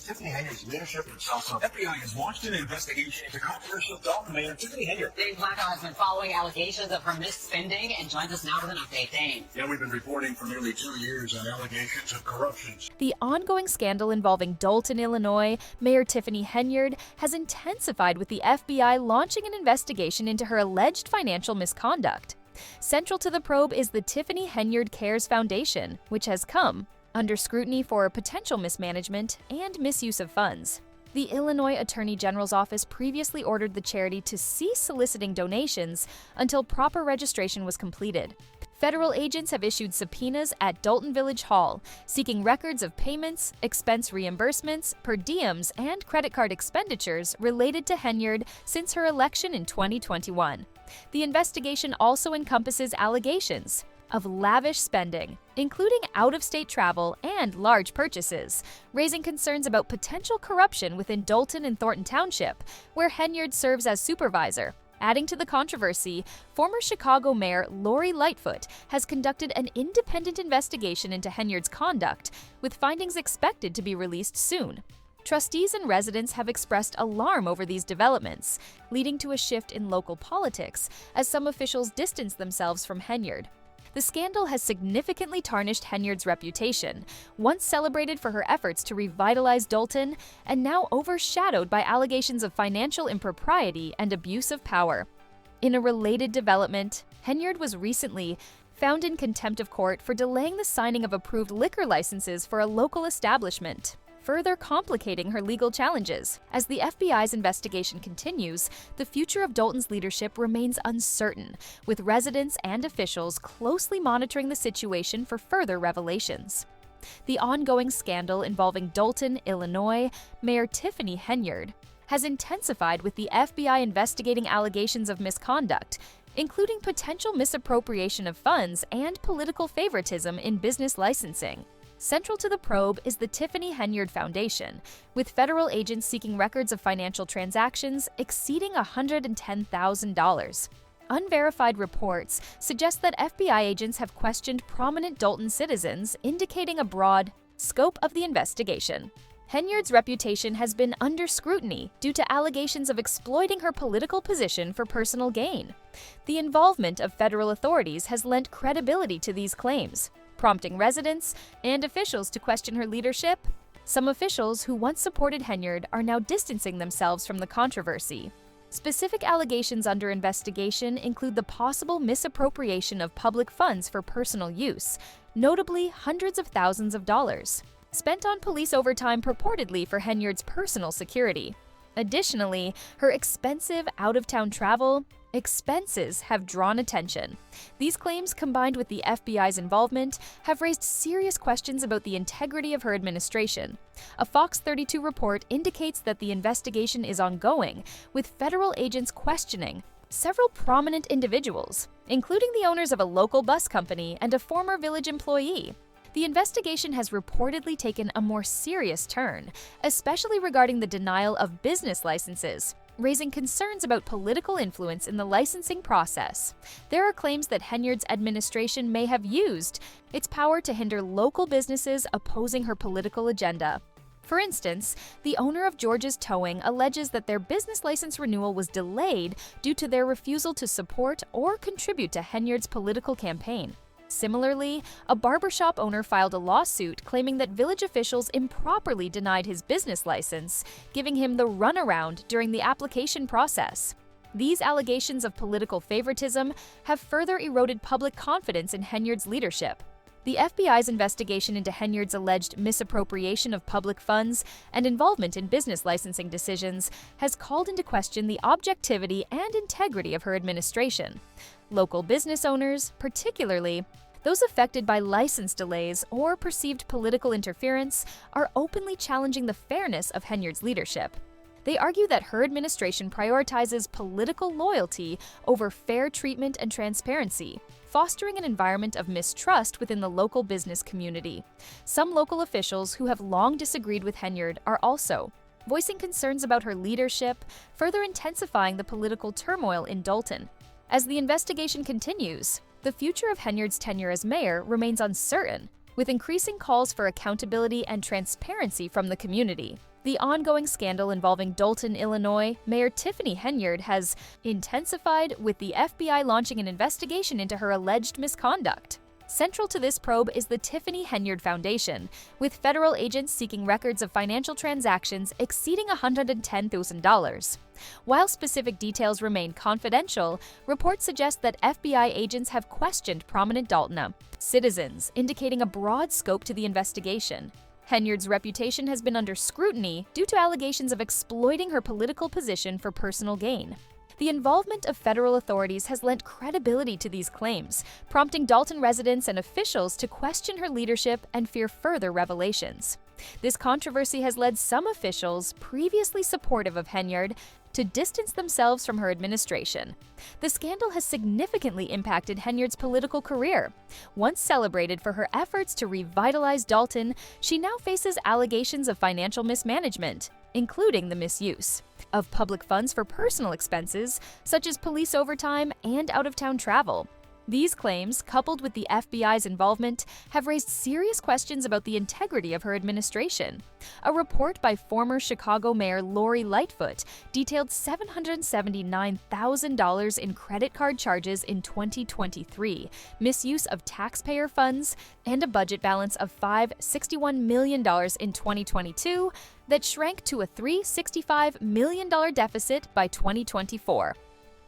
Tiffany Henyard's leadership and self-help. FBI has launched an investigation into controversial Dalton Mayor Tiffany Henyard. Dane Blackout has been following allegations of her misspending and joins us now with an update. Dane. Yeah, we've been reporting for nearly 2 years on allegations of corruption. The ongoing scandal involving Dalton, Illinois, Mayor Tiffany Henyard has intensified with the FBI launching an investigation into her alleged financial misconduct. Central to the probe is the Tiffany Henyard Cares Foundation, which has come under scrutiny for potential mismanagement and misuse of funds. The Illinois Attorney General's office previously ordered the charity to cease soliciting donations until proper registration was completed. Federal agents have issued subpoenas at Dalton Village Hall, seeking records of payments, expense reimbursements, per diems, and credit card expenditures related to Henyard since her election in 2021. The investigation also encompasses allegations of lavish spending, including out-of-state travel and large purchases, raising concerns about potential corruption within Dalton and Thornton Township, where Henyard serves as supervisor. Adding to the controversy, former Chicago Mayor Lori Lightfoot has conducted an independent investigation into Henyard's conduct, with findings expected to be released soon. Trustees and residents have expressed alarm over these developments, leading to a shift in local politics as some officials distance themselves from Henyard. The scandal has significantly tarnished Henyard's reputation, once celebrated for her efforts to revitalize Dalton, and now overshadowed by allegations of financial impropriety and abuse of power. In a related development, Henyard was recently found in contempt of court for delaying the signing of approved liquor licenses for a local establishment, further complicating her legal challenges. As the FBI's investigation continues, the future of Dalton's leadership remains uncertain, with residents and officials closely monitoring the situation for further revelations. The ongoing scandal involving Dalton, Illinois, Mayor Tiffany Henyard has intensified with the FBI investigating allegations of misconduct, including potential misappropriation of funds and political favoritism in business licensing. Central to the probe is the Tiffany Henyard Foundation, with federal agents seeking records of financial transactions exceeding $110,000. Unverified reports suggest that FBI agents have questioned prominent Dalton citizens, indicating a broad scope of the investigation. Henyard's reputation has been under scrutiny due to allegations of exploiting her political position for personal gain. The involvement of federal authorities has lent credibility to these claims, prompting residents and officials to question her leadership. Some officials who once supported Henyard are now distancing themselves from the controversy. Specific allegations under investigation include the possible misappropriation of public funds for personal use, notably hundreds of thousands of dollars, spent on police overtime purportedly for Henyard's personal security. Additionally, her expensive out-of-town travel expenses have drawn attention. These claims, combined with the FBI's involvement, have raised serious questions about the integrity of her administration. A Fox 32 report indicates that the investigation is ongoing, with federal agents questioning several prominent individuals, including the owners of a local bus company and a former village employee. The investigation has reportedly taken a more serious turn, especially regarding the denial of business licenses, raising concerns about political influence in the licensing process. There are claims that Henyard's administration may have used its power to hinder local businesses opposing her political agenda. For instance, the owner of George's Towing alleges that their business license renewal was delayed due to their refusal to support or contribute to Henyard's political campaign. Similarly, a barbershop owner filed a lawsuit claiming that village officials improperly denied his business license, giving him the runaround during the application process. These allegations of political favoritism have further eroded public confidence in Henyard's leadership. The FBI's investigation into Henyard's alleged misappropriation of public funds and involvement in business licensing decisions has called into question the objectivity and integrity of her administration. Local business owners, particularly those affected by license delays or perceived political interference, are openly challenging the fairness of Henyard's leadership. They argue that her administration prioritizes political loyalty over fair treatment and transparency, fostering an environment of mistrust within the local business community. Some local officials who have long disagreed with Henyard are also voicing concerns about her leadership, further intensifying the political turmoil in Dalton. As the investigation continues, the future of Henyard's tenure as mayor remains uncertain, with increasing calls for accountability and transparency from the community. The ongoing scandal involving Dalton, Illinois, Mayor Tiffany Henyard has intensified, with the FBI launching an investigation into her alleged misconduct. Central to this probe is the Tiffany Henyard Foundation, with federal agents seeking records of financial transactions exceeding $110,000. While specific details remain confidential, reports suggest that FBI agents have questioned prominent Dalton citizens, indicating a broad scope to the investigation. Henyard's reputation has been under scrutiny due to allegations of exploiting her political position for personal gain. The involvement of federal authorities has lent credibility to these claims, prompting Dalton residents and officials to question her leadership and fear further revelations. This controversy has led some officials, previously supportive of Henyard, to distance themselves from her administration. The scandal has significantly impacted Henyard's political career. Once celebrated for her efforts to revitalize Dalton, she now faces allegations of financial mismanagement, including the misuse of public funds for personal expenses, such as police overtime and out-of-town travel. These claims, coupled with the FBI's involvement, have raised serious questions about the integrity of her administration. A report by former Chicago Mayor Lori Lightfoot detailed $779,000 in credit card charges in 2023, misuse of taxpayer funds, and a budget balance of $561 million in 2022 that shrank to a $365 million deficit by 2024.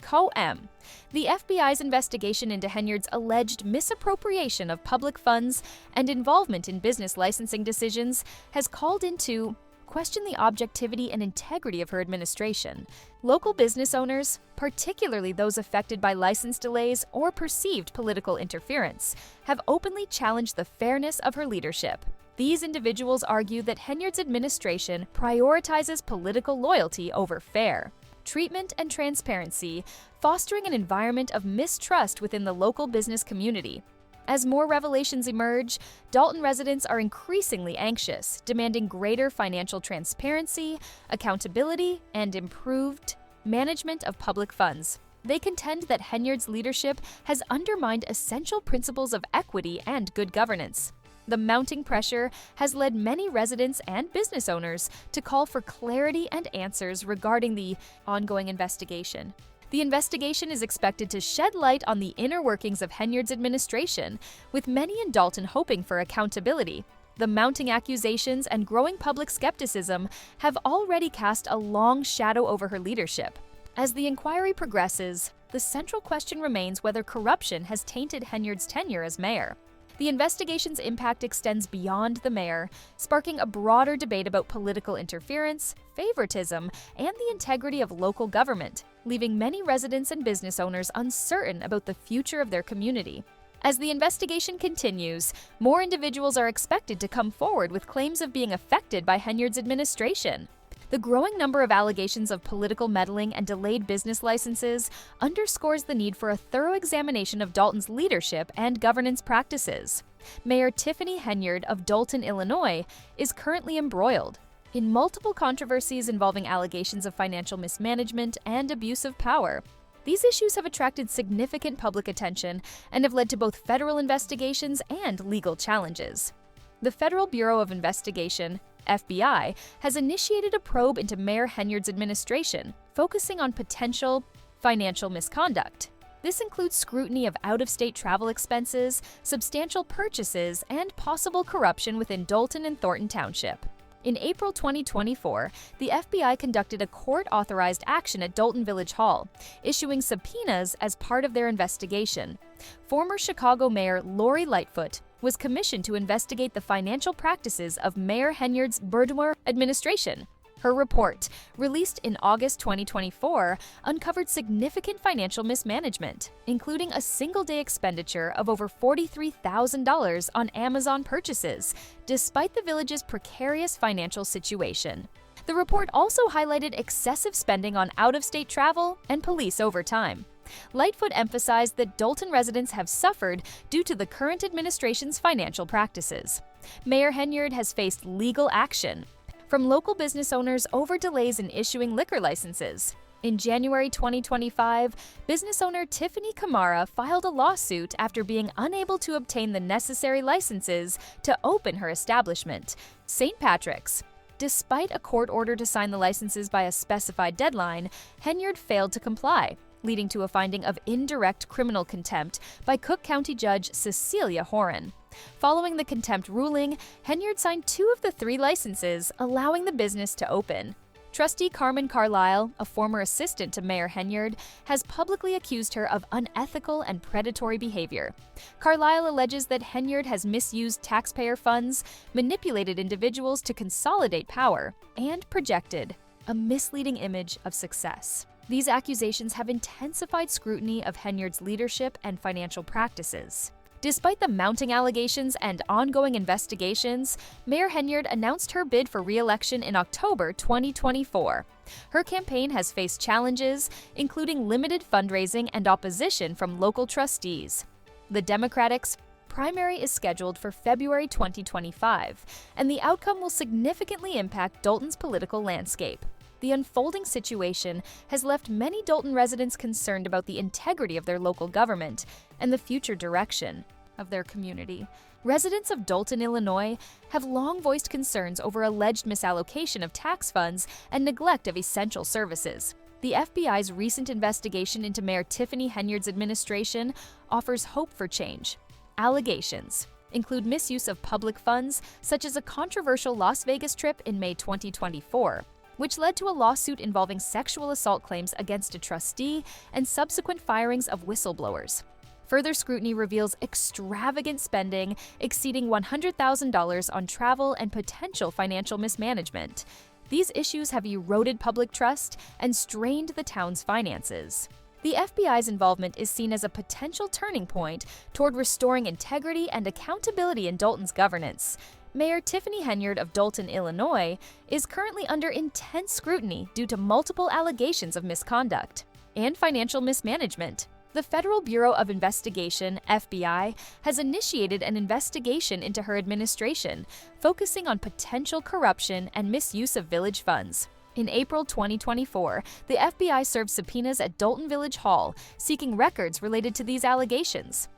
Co-M. The FBI's investigation into Henyard's alleged misappropriation of public funds and involvement in business licensing decisions has called into question the objectivity and integrity of her administration. Local business owners, particularly those affected by license delays or perceived political interference, have openly challenged the fairness of her leadership. These individuals argue that Henyard's administration prioritizes political loyalty over fair treatment and transparency, fostering an environment of mistrust within the local business community. As more revelations emerge, Dalton residents are increasingly anxious, demanding greater financial transparency, accountability, and improved management of public funds. They contend that Henyard's leadership has undermined essential principles of equity and good governance. The mounting pressure has led many residents and business owners to call for clarity and answers regarding the ongoing investigation. The investigation is expected to shed light on the inner workings of Henyard's administration, with many in Dalton hoping for accountability. The mounting accusations and growing public skepticism have already cast a long shadow over her leadership. As the inquiry progresses, the central question remains whether corruption has tainted Henyard's tenure as mayor. The investigation's impact extends beyond the mayor, sparking a broader debate about political interference, favoritism, and the integrity of local government, leaving many residents and business owners uncertain about the future of their community. As the investigation continues, more individuals are expected to come forward with claims of being affected by Henyard's administration. The growing number of allegations of political meddling and delayed business licenses underscores the need for a thorough examination of Dalton's leadership and governance practices. Mayor Tiffany Henyard of Dalton, Illinois, is currently embroiled in multiple controversies involving allegations of financial mismanagement and abuse of power. These issues have attracted significant public attention and have led to both federal investigations and legal challenges. The Federal Bureau of Investigation, FBI, has initiated a probe into Mayor Henyard's administration, focusing on potential financial misconduct. This includes scrutiny of out-of-state travel expenses, substantial purchases, and possible corruption within Dalton and Thornton Township. In April 2024, the FBI conducted a court-authorized action at Dalton Village Hall, issuing subpoenas as part of their investigation. Former Chicago Mayor Lori Lightfoot was commissioned to investigate the financial practices of Mayor Henyard's Berdumer administration. Her report, released in August 2024, uncovered significant financial mismanagement, including a single-day expenditure of over $43,000 on Amazon purchases, despite the village's precarious financial situation. The report also highlighted excessive spending on out-of-state travel and police overtime. Lightfoot emphasized that Dalton residents have suffered due to the current administration's financial practices. Mayor Henyard has faced legal action from local business owners over delays in issuing liquor licenses. In January 2025, business owner Tiffany Henyard filed a lawsuit after being unable to obtain the necessary licenses to open her establishment, St. Patrick's. Despite a court order to sign the licenses by a specified deadline, Henyard failed to comply, leading to a finding of indirect criminal contempt by Cook County Judge Cecilia Horan. Following the contempt ruling, Henyard signed 2 of the 3 licenses, allowing the business to open. Trustee Carmen Carlisle, a former assistant to Mayor Henyard, has publicly accused her of unethical and predatory behavior. Carlisle alleges that Henyard has misused taxpayer funds, manipulated individuals to consolidate power, and projected a misleading image of success. These accusations have intensified scrutiny of Henyard's leadership and financial practices. Despite the mounting allegations and ongoing investigations, Mayor Henyard announced her bid for re-election in October 2024. Her campaign has faced challenges, including limited fundraising and opposition from local trustees. The Democratic's primary is scheduled for February 2025, and the outcome will significantly impact Dolton's political landscape. The unfolding situation has left many Dolton residents concerned about the integrity of their local government and the future direction of their community. Residents of Dolton, Illinois, have long voiced concerns over alleged misallocation of tax funds and neglect of essential services. The FBI's recent investigation into Mayor Tiffany Henyard's administration offers hope for change. Allegations include misuse of public funds, such as a controversial Las Vegas trip in May 2024, which led to a lawsuit involving sexual assault claims against a trustee and subsequent firings of whistleblowers. Further scrutiny reveals extravagant spending exceeding $100,000 on travel and potential financial mismanagement. These issues have eroded public trust and strained the town's finances. The FBI's involvement is seen as a potential turning point toward restoring integrity and accountability in Dolton's governance. Mayor Tiffany Henyard of Dolton, Illinois, is currently under intense scrutiny due to multiple allegations of misconduct and financial mismanagement. The Federal Bureau of Investigation, FBI, has initiated an investigation into her administration, focusing on potential corruption and misuse of village funds. In April 2024, the FBI served subpoenas at Dolton Village Hall, seeking records related to these allegations.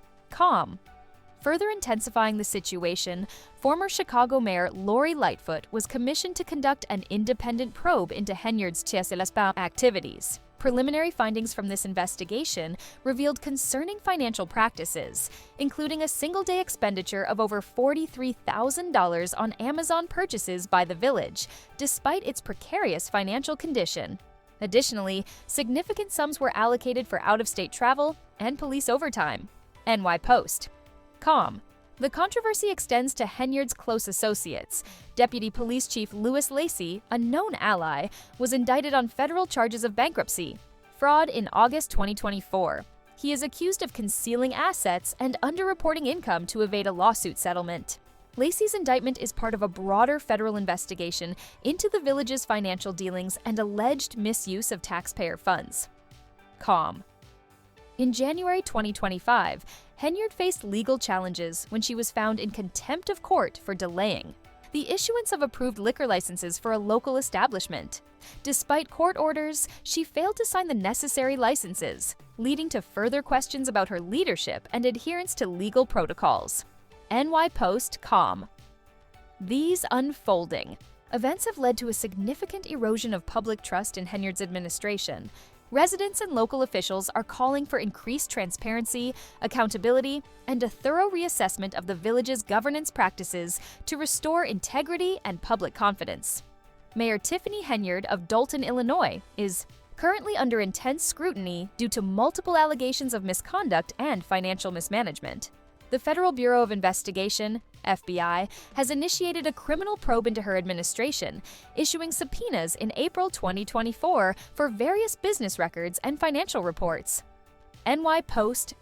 Further intensifying the situation, former Chicago Mayor Lori Lightfoot was commissioned to conduct an independent probe into Henyard's activities. Preliminary findings from this investigation revealed concerning financial practices, including a single-day expenditure of over $43,000 on Amazon purchases by the village, despite its precarious financial condition. Additionally, significant sums were allocated for out-of-state travel and police overtime. NY Post. The controversy extends to Henyard's close associates. Deputy Police Chief Louis Lacey, a known ally, was indicted on federal charges of bankruptcy, fraud in August 2024. He is accused of concealing assets and underreporting income to evade a lawsuit settlement. Lacey's indictment is part of a broader federal investigation into the village's financial dealings and alleged misuse of taxpayer funds. In January 2025, Henyard faced legal challenges when she was found in contempt of court for delaying the issuance of approved liquor licenses for a local establishment. Despite court orders, she failed to sign the necessary licenses, leading to further questions about her leadership and adherence to legal protocols. NY Post. These unfolding events have led to a significant erosion of public trust in Henyard's administration. Residents and local officials are calling for increased transparency, accountability, and a thorough reassessment of the village's governance practices to restore integrity and public confidence. Mayor Tiffany Henyard of Dolton, Illinois, is currently under intense scrutiny due to multiple allegations of misconduct and financial mismanagement. The Federal Bureau of Investigation, FBI, has initiated a criminal probe into her administration, issuing subpoenas in April 2024 for various business records and financial reports. NY Post.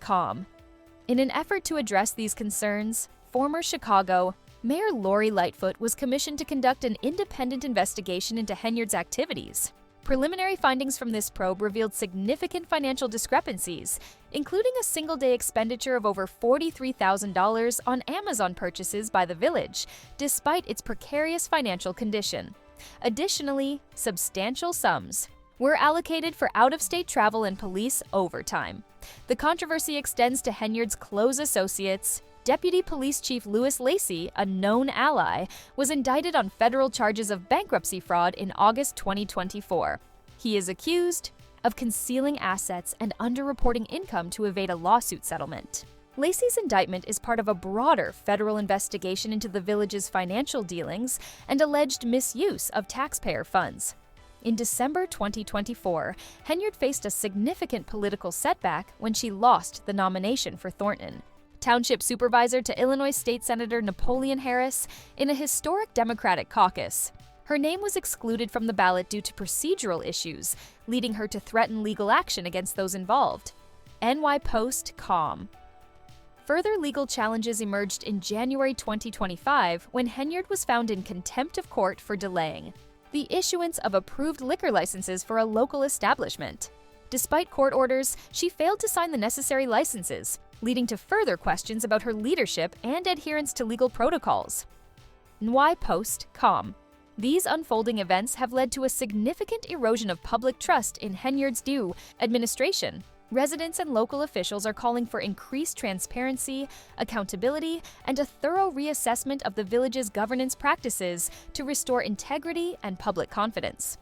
In an effort to address these concerns, former Chicago Mayor Lori Lightfoot was commissioned to conduct an independent investigation into Henyard's activities. Preliminary findings from this probe revealed significant financial discrepancies, including a single-day expenditure of over $43,000 on Amazon purchases by the village, despite its precarious financial condition. Additionally, substantial sums were allocated for out-of-state travel and police overtime. The controversy extends to Henyard's close associates. Deputy Police Chief Louis Lacey, a known ally, was indicted on federal charges of bankruptcy fraud in August 2024. He is accused of concealing assets and underreporting income to evade a lawsuit settlement. Lacey's indictment is part of a broader federal investigation into the village's financial dealings and alleged misuse of taxpayer funds. In December 2024, Henyard faced a significant political setback when she lost the nomination for Thornton. Township supervisor to Illinois State Senator Napoleon Harris, in a historic Democratic caucus. Her name was excluded from the ballot due to procedural issues, leading her to threaten legal action against those involved. NY Post-Com. Further legal challenges emerged in January 2025 when Henyard was found in contempt of court for delaying the issuance of approved liquor licenses for a local establishment. Despite court orders, she failed to sign the necessary licenses, leading to further questions about her leadership and adherence to legal protocols. NY Post-Com. These unfolding events have led to a significant erosion of public trust in Henyard's new administration. Residents and local officials are calling for increased transparency, accountability, and a thorough reassessment of the village's governance practices to restore integrity and public confidence.